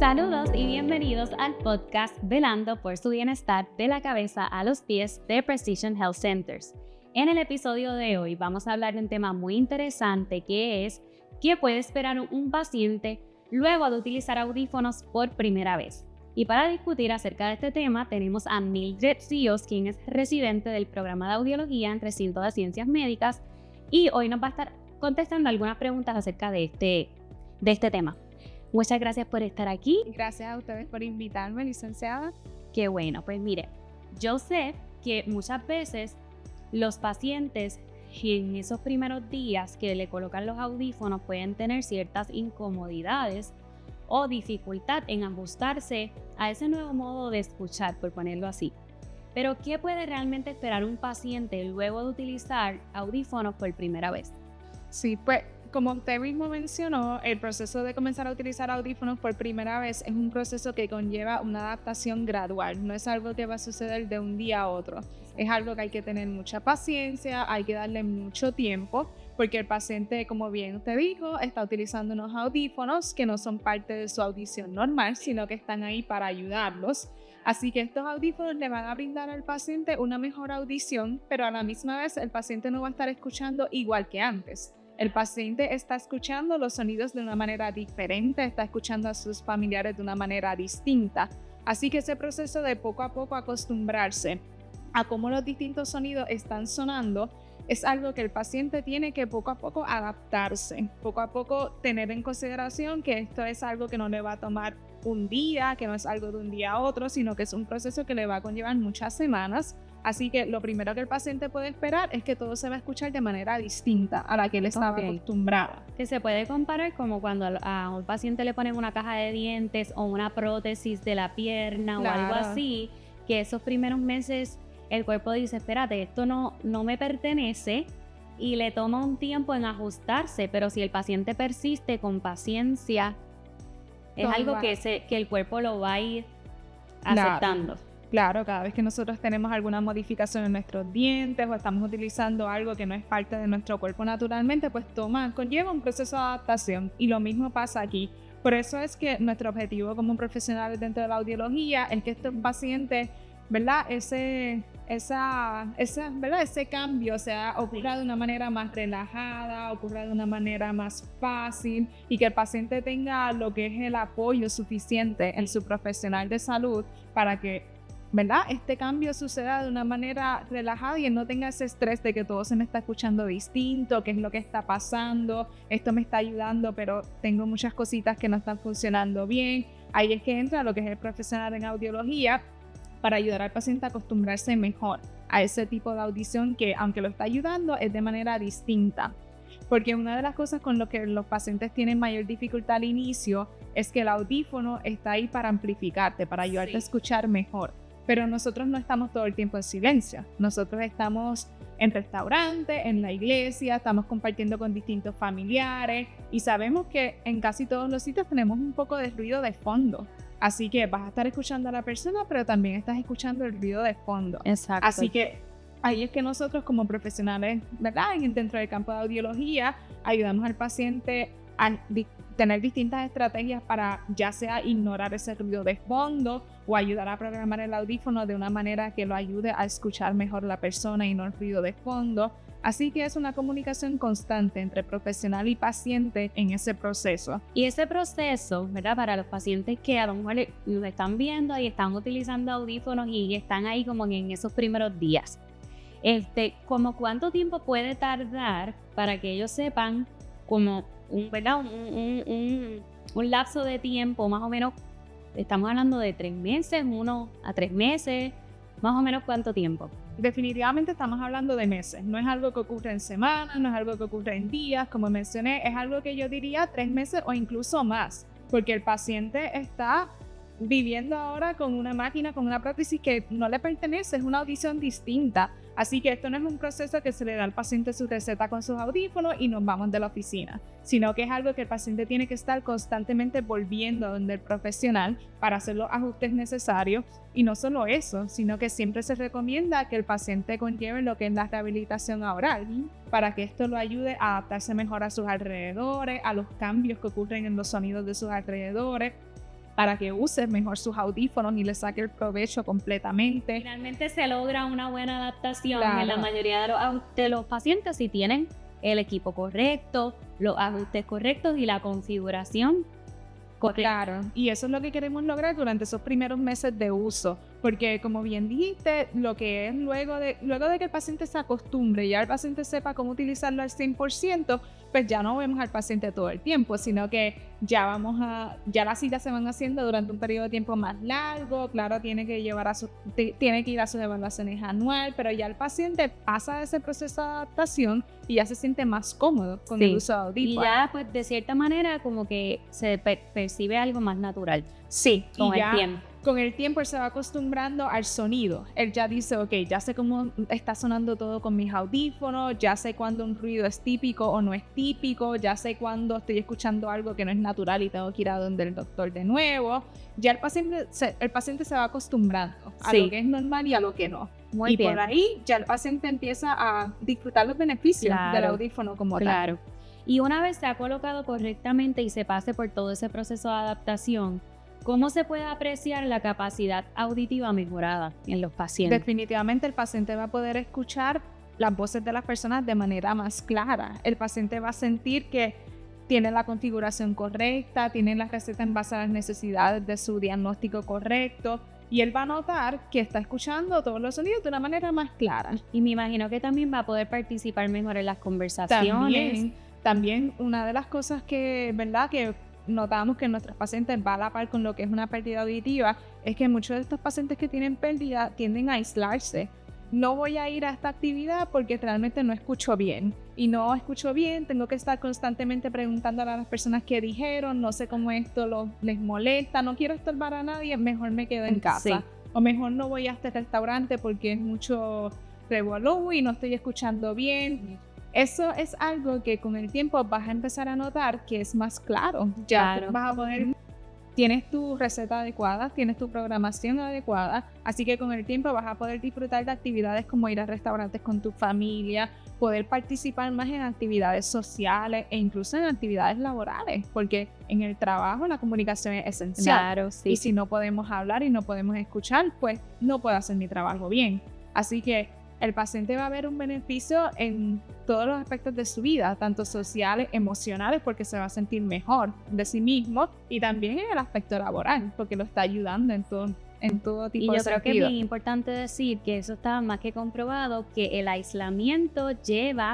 Saludos y bienvenidos al podcast Velando por su bienestar de la cabeza a los pies de Precision Health Centers. En el episodio de hoy vamos a hablar de un tema muy interesante que es ¿qué puede esperar un paciente luego de utilizar audífonos por primera vez? Y para discutir acerca de este tema tenemos a Mildred Ríos, quien es residente del programa de audiología en Recinto de Ciencias Médicas y hoy nos va a estar contestando algunas preguntas acerca de este tema. Muchas gracias por estar aquí. Gracias a ustedes por invitarme, licenciada. Qué bueno, pues mire, yo sé que muchas veces los pacientes en esos primeros días que le colocan los audífonos pueden tener ciertas incomodidades o dificultad en ajustarse a ese nuevo modo de escuchar, por ponerlo así. Pero, ¿qué puede realmente esperar un paciente luego de utilizar audífonos por primera vez? Sí, pues como usted mismo mencionó, el proceso de comenzar a utilizar audífonos por primera vez es un proceso que conlleva una adaptación gradual. No es algo que va a suceder de un día a otro. Es algo que hay que tener mucha paciencia, hay que darle mucho tiempo, porque el paciente, como bien usted dijo, está utilizando unos audífonos que no son parte de su audición normal, sino que están ahí para ayudarlos. Así que estos audífonos le van a brindar al paciente una mejor audición, pero a la misma vez el paciente no va a estar escuchando igual que antes. El paciente está escuchando los sonidos de una manera diferente, está escuchando a sus familiares de una manera distinta. Así que ese proceso de poco a poco acostumbrarse a cómo los distintos sonidos están sonando es algo que el paciente tiene que poco a poco adaptarse, poco a poco tener en consideración que esto es algo que no le va a tomar un día, que no es algo de un día a otro, sino que es un proceso que le va a conllevar muchas semanas. Así que lo primero que el paciente puede esperar es que todo se va a escuchar de manera distinta a la que él estaba acostumbrado. Que se puede comparar como cuando a un paciente le ponen una caja de dientes o una prótesis de la pierna o algo así, que esos primeros meses el cuerpo dice, espérate, esto no me pertenece y le toma un tiempo en ajustarse, pero si el paciente persiste con paciencia, es algo que el cuerpo lo va a ir aceptando. Claro, cada vez que nosotros tenemos alguna modificación en nuestros dientes o estamos utilizando algo que no es parte de nuestro cuerpo naturalmente, pues conlleva un proceso de adaptación y lo mismo pasa aquí. Por eso es que nuestro objetivo como profesionales dentro de la audiología es que estos pacientes, ¿verdad? Ese cambio ocurra de una manera más relajada, ocurra de una manera más fácil y que el paciente tenga lo que es el apoyo suficiente en su profesional de salud para que, ¿verdad?, este cambio suceda de una manera relajada y él no tenga ese estrés de que todo se me está escuchando distinto, qué es lo que está pasando, esto me está ayudando, pero tengo muchas cositas que no están funcionando bien. Ahí es que entra lo que es el profesional en audiología para ayudar al paciente a acostumbrarse mejor a ese tipo de audición que, aunque lo está ayudando, es de manera distinta. Porque una de las cosas con lo que los pacientes tienen mayor dificultad al inicio es que el audífono está ahí para amplificarte, para ayudarte a escuchar mejor. Pero nosotros no estamos todo el tiempo en silencio. Nosotros estamos en restaurantes, en la iglesia, estamos compartiendo con distintos familiares y sabemos que en casi todos los sitios tenemos un poco de ruido de fondo. Así que vas a estar escuchando a la persona, pero también estás escuchando el ruido de fondo. Exacto. Así que ahí es que nosotros como profesionales, ¿verdad?, dentro del campo de audiología, ayudamos al paciente a tener distintas estrategias para ya sea ignorar ese ruido de fondo o ayudar a programar el audífono de una manera que lo ayude a escuchar mejor la persona y no el ruido de fondo. Así que es una comunicación constante entre profesional y paciente en ese proceso. Y ese proceso, ¿verdad?, para los pacientes que a lo mejor lo están viendo y están utilizando audífonos y están ahí como en esos primeros días, ¿como cuánto tiempo puede tardar para que ellos sepan como un lapso de tiempo más o menos? Estamos hablando de 3 meses, 1 a 3 meses, más o menos ¿cuánto tiempo? Definitivamente estamos hablando de meses, no es algo que ocurre en semanas, no es algo que ocurre en días, como mencioné, es algo que yo diría 3 meses o incluso más, porque el paciente está viviendo ahora con una máquina, con una prótesis que no le pertenece, es una audición distinta. Así que esto no es un proceso que se le da al paciente su receta con sus audífonos y nos vamos de la oficina, sino que es algo que el paciente tiene que estar constantemente volviendo a donde el profesional para hacer los ajustes necesarios. Y no solo eso, sino que siempre se recomienda que el paciente conlleve lo que es la rehabilitación oral para que esto lo ayude a adaptarse mejor a sus alrededores, a los cambios que ocurren en los sonidos de sus alrededores. para que use mejor sus audífonos y le saque el provecho completamente. Finalmente se logra una buena adaptación Claro. en la mayoría de los pacientes si tienen el equipo correcto, los ajustes correctos y la configuración correcta. Claro, y eso es lo que queremos lograr durante esos primeros meses de uso, porque como bien dijiste, lo que es luego de que el paciente se acostumbre y ya el paciente sepa cómo utilizarlo al 100%, pues ya no vemos al paciente todo el tiempo, sino que ya las citas se van haciendo durante un periodo de tiempo más largo. Claro, tiene que ir a sus evaluaciones anual, pero ya el paciente pasa ese proceso de adaptación y ya se siente más cómodo con el uso de audífonos. Y ya, pues, de cierta manera, como que se percibe algo más natural. Sí, con y el ya tiempo. con el tiempo él se va acostumbrando al sonido. Él ya dice, ok, ya sé cómo está sonando todo con mis audífonos, ya sé cuándo un ruido es típico o no es típico, ya sé cuándo estoy escuchando algo que no es natural y tengo que ir a donde el doctor de nuevo. Ya el paciente se va acostumbrando a lo que es normal y a lo que no. Muy bien. Por ahí ya el paciente empieza a disfrutar los beneficios del audífono como tal. Y una vez se ha colocado correctamente y se pase por todo ese proceso de adaptación, ¿cómo se puede apreciar la capacidad auditiva mejorada en los pacientes? Definitivamente el paciente va a poder escuchar las voces de las personas de manera más clara. El paciente va a sentir que tiene la configuración correcta, tiene la receta en base a las necesidades de su diagnóstico correcto, y él va a notar que está escuchando todos los sonidos de una manera más clara. Y me imagino que también va a poder participar mejor en las conversaciones. También una de las cosas que notamos que nuestros pacientes va a la par con lo que es una pérdida auditiva es que muchos de estos pacientes que tienen pérdida tienden a aislarse. No voy a ir a esta actividad porque realmente no escucho bien. Y no escucho bien, tengo que estar constantemente preguntándole a las personas que dijeron, no sé cómo esto les molesta, no quiero estorbar a nadie, mejor me quedo en casa. Sí. O mejor no voy a este restaurante porque es mucho revolú y no estoy escuchando bien. Eso es algo que con el tiempo vas a empezar a notar que es más claro. Ya vas a poder, tienes tu receta adecuada, tienes tu programación adecuada, así que con el tiempo vas a poder disfrutar de actividades como ir a restaurantes con tu familia, poder participar más en actividades sociales e incluso en actividades laborales, porque en el trabajo la comunicación es esencial. Claro, sí. Y si no podemos hablar y no podemos escuchar, pues no puedo hacer mi trabajo bien. Así que el paciente va a ver un beneficio en todos los aspectos de su vida, tanto sociales, emocionales, porque se va a sentir mejor de sí mismo, y también en el aspecto laboral, porque lo está ayudando en todo tipo de sentido. Y yo creo que es bien importante decir que eso está más que comprobado, que el aislamiento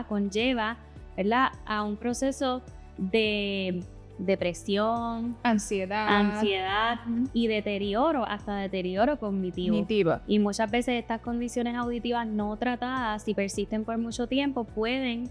conlleva, ¿verdad?, a un proceso de depresión, ansiedad y deterioro, hasta deterioro cognitivo. Y muchas veces estas condiciones auditivas no tratadas, si persisten por mucho tiempo, pueden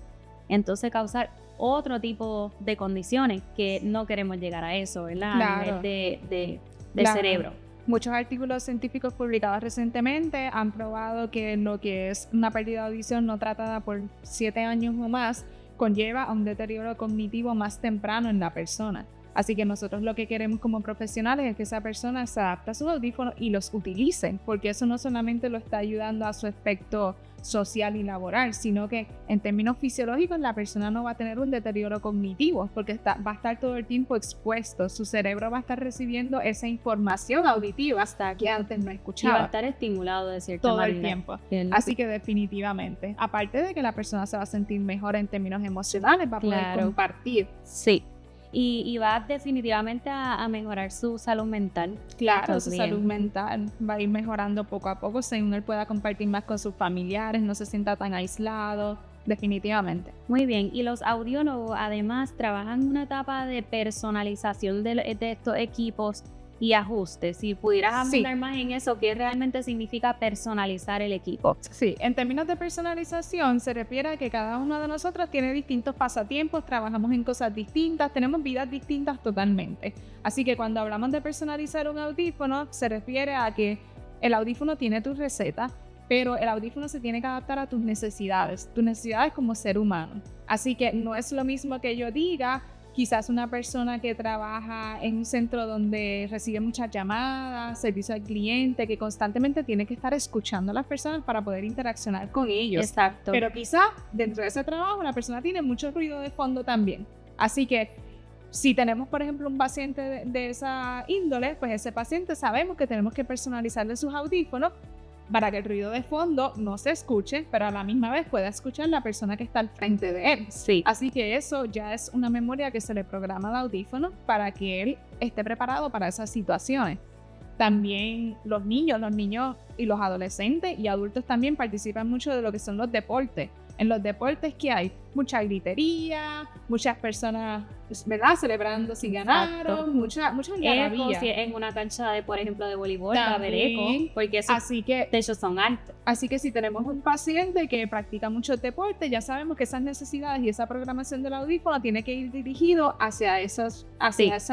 entonces causar otro tipo de condiciones que no queremos llegar a eso, ¿verdad? Claro. A nivel del cerebro. Muchos artículos científicos publicados recientemente han probado que lo que es una pérdida de audición no tratada por 7 años o más conlleva a un deterioro cognitivo más temprano en la persona. Así que nosotros lo que queremos como profesionales es que esa persona se adapte a sus audífonos y los utilicen, porque eso no solamente lo está ayudando a su aspecto social y laboral, sino que en términos fisiológicos la persona no va a tener un deterioro cognitivo, porque va a estar todo el tiempo expuesto, su cerebro va a estar recibiendo esa información auditiva hasta que antes no escuchaba. Y va a estar estimulado de cierta todo manera. El tiempo. Así que definitivamente, aparte de que la persona se va a sentir mejor en términos emocionales, va a poder compartir. Sí. Y va definitivamente a mejorar su salud mental. Claro, su salud mental va a ir mejorando poco a poco según él pueda compartir más con sus familiares, no se sienta tan aislado, definitivamente. Muy bien, y los audiólogos además trabajan en una etapa de personalización de estos equipos y ajustes. Si pudieras hablar más en eso, ¿qué realmente significa personalizar el equipo? Sí, en términos de personalización se refiere a que cada uno de nosotros tiene distintos pasatiempos, trabajamos en cosas distintas, tenemos vidas distintas totalmente. Así que cuando hablamos de personalizar un audífono, se refiere a que el audífono tiene tu receta, pero el audífono se tiene que adaptar a tus necesidades como ser humano. Así que no es lo mismo que yo diga, quizás una persona que trabaja en un centro donde recibe muchas llamadas, servicio al cliente, que constantemente tiene que estar escuchando a las personas para poder interaccionar con ellos. Exacto. Pero quizás dentro de ese trabajo la persona tiene mucho ruido de fondo también. Así que Si tenemos, por ejemplo, un paciente de esa índole, pues ese paciente sabemos que tenemos que personalizarle sus audífonos para que el ruido de fondo no se escuche, pero a la misma vez pueda escuchar la persona que está al frente de él. Sí. Así que eso ya es una memoria que se le programa al audífono para que él esté preparado para esas situaciones. También los niños y los adolescentes y adultos también participan mucho de lo que son los deportes. En los deportes que hay mucha gritería, muchas personas, ¿verdad?, celebrando si ganaron, mucha algarabía. Si en una cancha de, por ejemplo, de voleibol, va a haber eco, porque esos techos son altos. Así que si tenemos un paciente que practica mucho deporte, ya sabemos que esas necesidades y esa programación del audífono tiene que ir dirigido hacia ese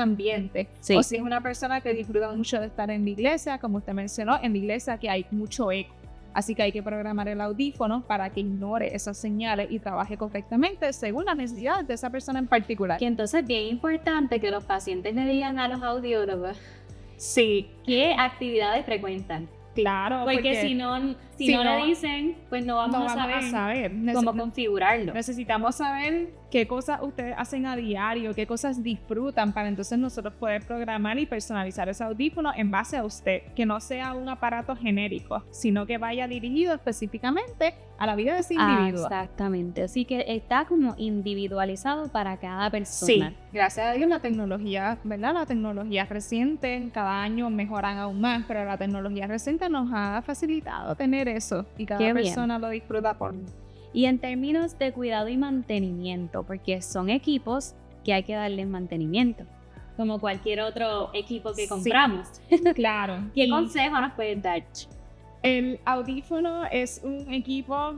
ambiente. Sí. O si es una persona que disfruta mucho de estar en la iglesia, como usted mencionó, en la iglesia que hay mucho eco. Así que hay que programar el audífono para que ignore esas señales y trabaje correctamente según las necesidades de esa persona en particular. Que entonces es bien importante que los pacientes le digan a los audiólogos sí, qué actividades frecuentan. Claro, porque si no le dicen, pues no vamos a saber cómo configurarlo. Necesitamos saber qué cosas ustedes hacen a diario, qué cosas disfrutan, para entonces nosotros poder programar y personalizar ese audífono en base a usted, que no sea un aparato genérico, sino que vaya dirigido específicamente a la vida de ese individuo. Exactamente, así que está como individualizado para cada persona. Sí, gracias a Dios la tecnología, ¿verdad? La tecnología reciente, cada año mejoran aún más, pero la tecnología reciente nos ha facilitado tener eso y cada persona lo disfruta por. Y en términos de cuidado y mantenimiento, porque son equipos que hay que darles mantenimiento, como cualquier otro equipo que compramos. Claro. ¿Qué consejo nos puedes dar? El audífono es un equipo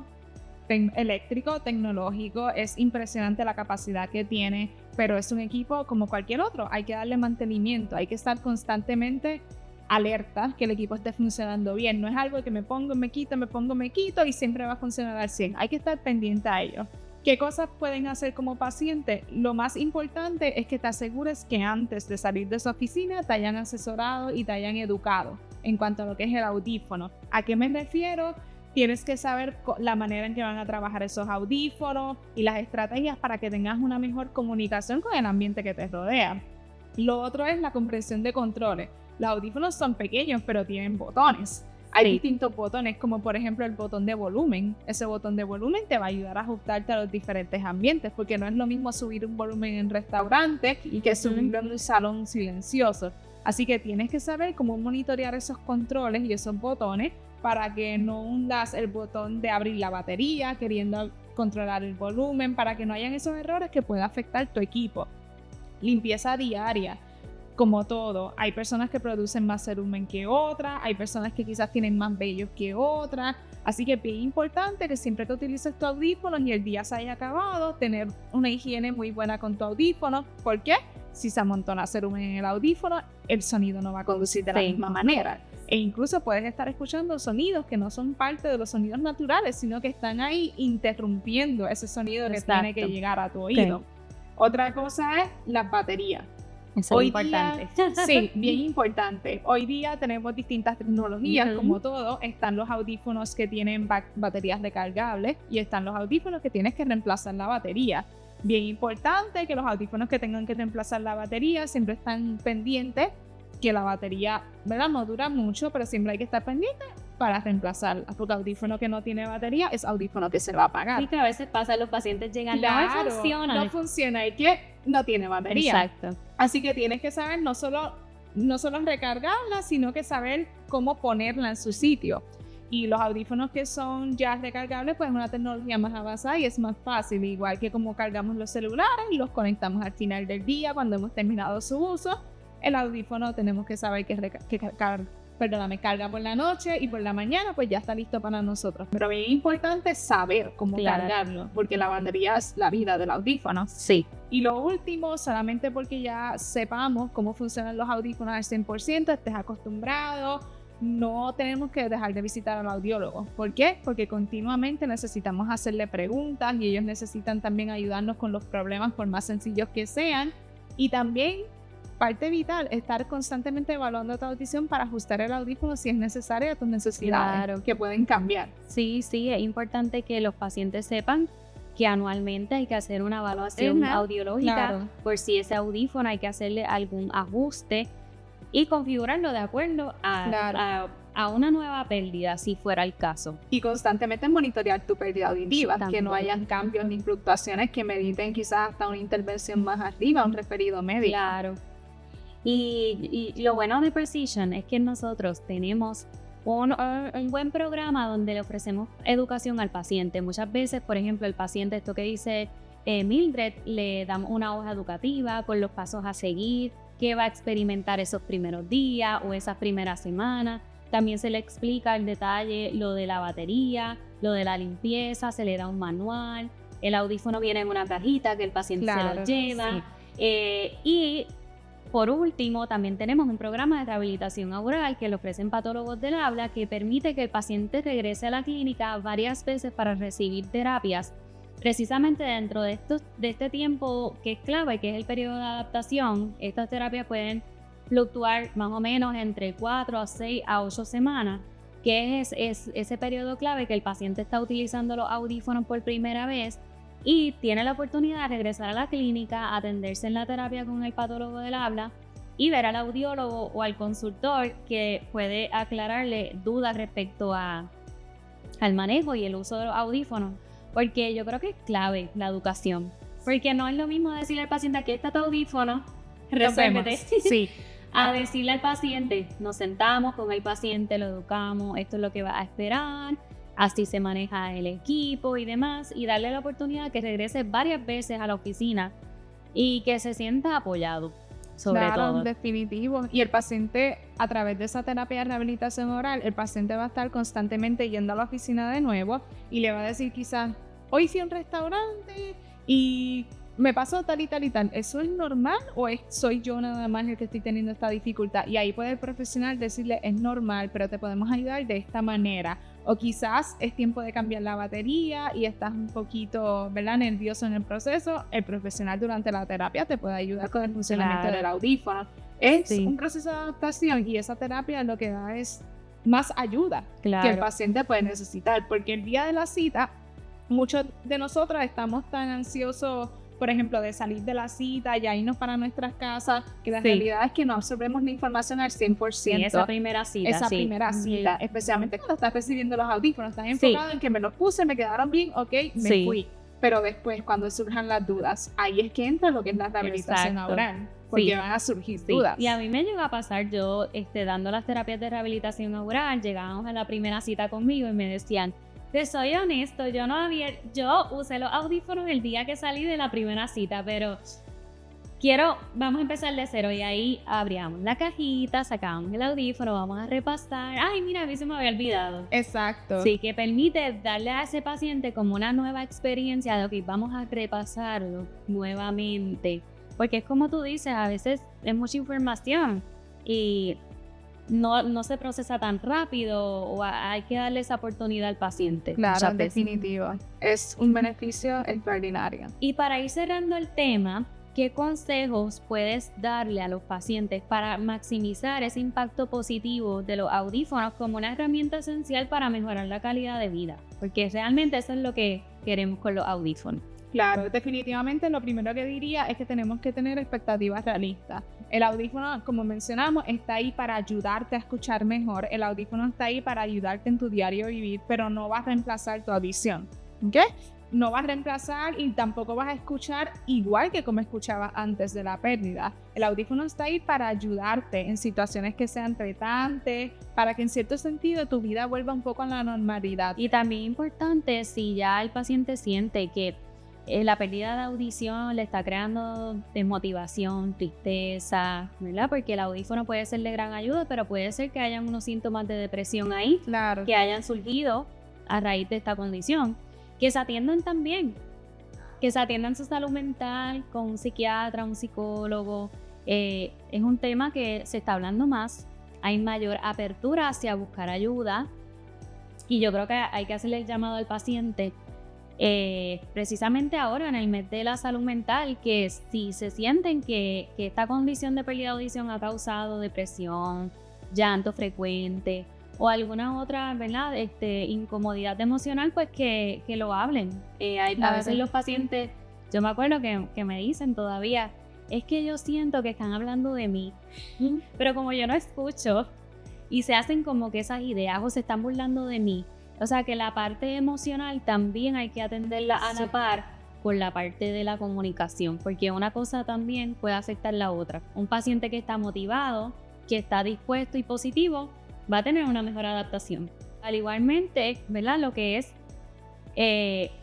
eléctrico, tecnológico, es impresionante la capacidad que tiene, pero es un equipo como cualquier otro, hay que darle mantenimiento, hay que estar constantemente alerta que el equipo esté funcionando bien. No es algo que me pongo, me quito y siempre va a funcionar al 100. Hay que estar pendiente a ello. ¿Qué cosas pueden hacer como paciente? Lo más importante es que te asegures que antes de salir de su oficina te hayan asesorado y te hayan educado en cuanto a lo que es el audífono. ¿A qué me refiero? Tienes que saber la manera en que van a trabajar esos audífonos y las estrategias para que tengas una mejor comunicación con el ambiente que te rodea. Lo otro es la comprensión de controles. Los audífonos son pequeños, pero tienen botones. Hay distintos botones, como por ejemplo el botón de volumen. Ese botón de volumen te va a ayudar a ajustarte a los diferentes ambientes, porque no es lo mismo subir un volumen en restaurante que subirlo en un salón silencioso. Así que tienes que saber cómo monitorear esos controles y esos botones para que no hundas el botón de abrir la batería queriendo controlar el volumen, para que no hayan esos errores que puedan afectar tu equipo. Limpieza diaria. Como todo, hay personas que producen más cerumen que otras, hay personas que quizás tienen más vellos que otras, así que es bien importante que siempre que utilices tu audífono y el día se haya acabado, tener una higiene muy buena con tu audífono. ¿Por qué? Si se amontona cerumen en el audífono, el sonido no va a conducir de la misma manera. E incluso puedes estar escuchando sonidos que no son parte de los sonidos naturales, sino que están ahí interrumpiendo ese sonido que tiene que llegar a tu oído. Otra cosa es las baterías. Eso es importante. Sí, bien importante. Hoy día tenemos distintas tecnologías, como todo. Están los audífonos que tienen baterías recargables y están los audífonos que tienes que reemplazar la batería. Bien importante que los audífonos que tengan que reemplazar la batería siempre están pendientes, que la batería, ¿verdad?, no dura mucho, pero siempre hay que estar pendiente para reemplazarla, porque audífono que no tiene batería es audífono que se va a apagar. Sí, que a veces pasa, los pacientes llegan, no funciona y que no tiene batería. Exacto. Así que tienes que saber no solo recargarla, sino que saber cómo ponerla en su sitio. Y los audífonos que son ya recargables, pues es una tecnología más avanzada y es más fácil, igual que como cargamos los celulares y los conectamos al final del día cuando hemos terminado su uso. El audífono tenemos que saber que carga por la noche y por la mañana pues ya está listo para nosotros. Pero bien importante saber cómo cargarlo, porque la batería es la vida del audífono. Sí. Y lo último, solamente porque ya sepamos cómo funcionan los audífonos al 100%, estés acostumbrado, no tenemos que dejar de visitar al audiólogo. ¿Por qué? Porque continuamente necesitamos hacerle preguntas y ellos necesitan también ayudarnos con los problemas por más sencillos que sean. Y también parte vital, estar constantemente evaluando tu audición para ajustar el audífono si es necesario a tus necesidades, que pueden cambiar. Sí, es importante que los pacientes sepan que anualmente hay que hacer una evaluación audiológica claro. por si ese audífono hay que hacerle algún ajuste y configurarlo de acuerdo a una nueva pérdida, si fuera el caso. Y constantemente monitorear tu pérdida auditiva, También. que no hayan cambios ni fluctuaciones que meriten quizás hasta una intervención más arriba, un referido médico. Claro. Y lo bueno de Precision es que nosotros tenemos un buen programa donde le ofrecemos educación al paciente. Muchas veces, por ejemplo, el paciente, esto que dice Mildred, le damos una hoja educativa con los pasos a seguir, qué va a experimentar esos primeros días o esas primeras semanas. También se le explica en detalle lo de la batería, lo de la limpieza, se le da un manual, el audífono viene en una cajita que el paciente se lo lleva. Sí. Y por último, también tenemos un programa de rehabilitación aural que le ofrecen patólogos del habla que permite que el paciente regrese a la clínica varias veces para recibir terapias. Precisamente dentro de este tiempo que es clave, que es el periodo de adaptación, estas terapias pueden fluctuar más o menos entre 4 a 6 a 8 semanas, que es ese periodo clave que el paciente está utilizando los audífonos por primera vez y tiene la oportunidad de regresar a la clínica, atenderse en la terapia con el patólogo del habla y ver al audiólogo o al consultor que puede aclararle dudas respecto al manejo y el uso de los audífonos, porque yo creo que es clave la educación, porque no es lo mismo decirle al paciente aquí está tu audífono, resuélvete. Sí. A decirle al paciente, nos sentamos con el paciente, lo educamos, esto es lo que va a esperar, así se maneja el equipo y demás, y darle la oportunidad que regrese varias veces a la oficina y que se sienta apoyado, sobre todo. Definitivo. Y el paciente, a través de esa terapia de rehabilitación oral, el paciente va a estar constantemente yendo a la oficina de nuevo y le va a decir quizás, hoy fui a un restaurante y me pasó tal y tal y tal. ¿Eso es normal o soy yo nada más el que estoy teniendo esta dificultad? Y ahí puede el profesional decirle, es normal, pero te podemos ayudar de esta manera. O quizás es tiempo de cambiar la batería y estás un poquito, ¿verdad?, nervioso en el proceso. El profesional durante la terapia te puede ayudar con el funcionamiento del audífono. Es un proceso de adaptación y esa terapia lo que da es más ayuda que el paciente puede necesitar. Porque el día de la cita, muchos de nosotros estamos tan ansiosos, por ejemplo, de salir de la cita y irnos para nuestras casas, que la realidad es que no absorbemos la información al 100%. Sí, esa primera cita. Especialmente cuando estás recibiendo los audífonos, estás enfocado en que me los puse, me quedaron bien, ok, me fui. Pero después, cuando surjan las dudas, ahí es que entra lo que es la rehabilitación oral, porque van a surgir dudas. Y a mí me llegó a pasar, yo dando las terapias de rehabilitación oral, llegábamos a la primera cita conmigo y me decían, te soy honesto, yo usé los audífonos el día que salí de la primera cita, pero vamos a empezar de cero. Y ahí abríamos la cajita, sacábamos el audífono, vamos a repasar. Ay, mira, a mí se me había olvidado. Exacto. Sí, que permite darle a ese paciente como una nueva experiencia de, ok, vamos a repasarlo nuevamente. Porque es como tú dices, a veces es mucha información y no se procesa tan rápido o hay que darle esa oportunidad al paciente. Claro, en definitivo. Es un beneficio extraordinario. Y para ir cerrando el tema, ¿qué consejos puedes darle a los pacientes para maximizar ese impacto positivo de los audífonos como una herramienta esencial para mejorar la calidad de vida? Porque realmente eso es lo que queremos con los audífonos. Claro, definitivamente lo primero que diría es que tenemos que tener expectativas realistas. El audífono, como mencionamos, está ahí para ayudarte a escuchar mejor. El audífono está ahí para ayudarte en tu diario vivir, pero no va a reemplazar tu audición, ¿ok? No vas a reemplazar y tampoco vas a escuchar igual que como escuchabas antes de la pérdida. El audífono está ahí para ayudarte en situaciones que sean retantes, para que en cierto sentido tu vida vuelva un poco a la normalidad. Y también importante, si ya el paciente siente que la pérdida de audición le está creando desmotivación, tristeza, ¿verdad? Porque el audífono puede ser de gran ayuda, pero puede ser que hayan unos síntomas de depresión ahí, que hayan surgido a raíz de esta condición. Que se atiendan también, que se atiendan su salud mental con un psiquiatra, un psicólogo. Es un tema que se está hablando más, hay mayor apertura hacia buscar ayuda y yo creo que hay que hacerle el llamado al paciente precisamente ahora en el mes de la salud mental, que si se sienten que esta condición de pérdida de audición ha causado depresión, llanto frecuente o alguna otra, ¿verdad? Incomodidad emocional, pues que lo hablen. A veces los pacientes, yo me acuerdo que me dicen todavía, es que yo siento que están hablando de mí, pero como yo no escucho y se hacen como que esas ideas o se están burlando de mí, o sea que la parte emocional también hay que atenderla a la par con la parte de la comunicación, porque una cosa también puede afectar la otra. Un paciente que está motivado, que está dispuesto y positivo, va a tener una mejor adaptación. Al igualmente, ¿verdad? Lo que es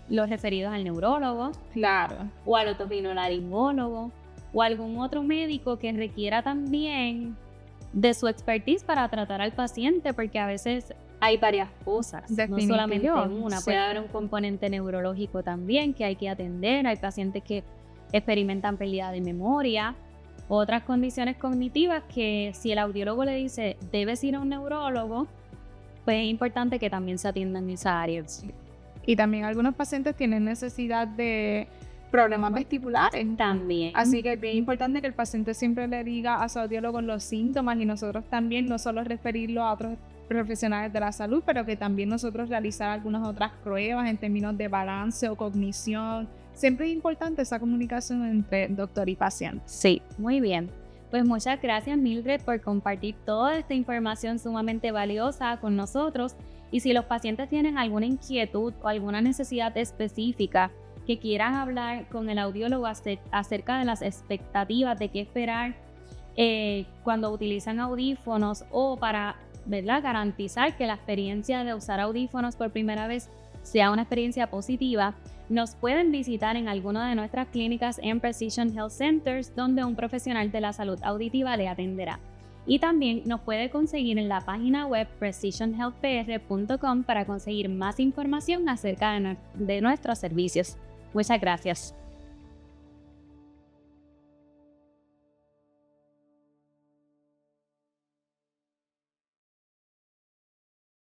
los referidos al neurólogo, Claro, o al otorrinolaringólogo, o algún otro médico que requiera también de su expertise para tratar al paciente, porque a veces hay varias cosas, no solamente una. Sí. Puede haber un componente neurológico también que hay que atender. Hay pacientes que experimentan pérdida de memoria, otras condiciones cognitivas que si el audiólogo le dice debes ir a un neurólogo, pues es importante que también se atiendan esas áreas. Y también algunos pacientes tienen necesidad de problemas vestibulares. También. Así que es bien importante que el paciente siempre le diga a su audiólogo los síntomas y nosotros también no solo referirlo a otros profesionales de la salud, pero que también nosotros realizar algunas otras pruebas en términos de balance o cognición. Siempre es importante esa comunicación entre doctor y paciente. Sí, muy bien. Pues muchas gracias, Mildred, por compartir toda esta información sumamente valiosa con nosotros. Y si los pacientes tienen alguna inquietud o alguna necesidad específica que quieran hablar con el audiólogo acerca de las expectativas de qué esperar cuando utilizan audífonos, o para, ¿verdad?, garantizar que la experiencia de usar audífonos por primera vez sea una experiencia positiva, nos pueden visitar en alguna de nuestras clínicas en Precision Health Centers, donde un profesional de la salud auditiva le atenderá. Y también nos puede conseguir en la página web precisionhealthpr.com para conseguir más información acerca de nuestros servicios. Muchas gracias.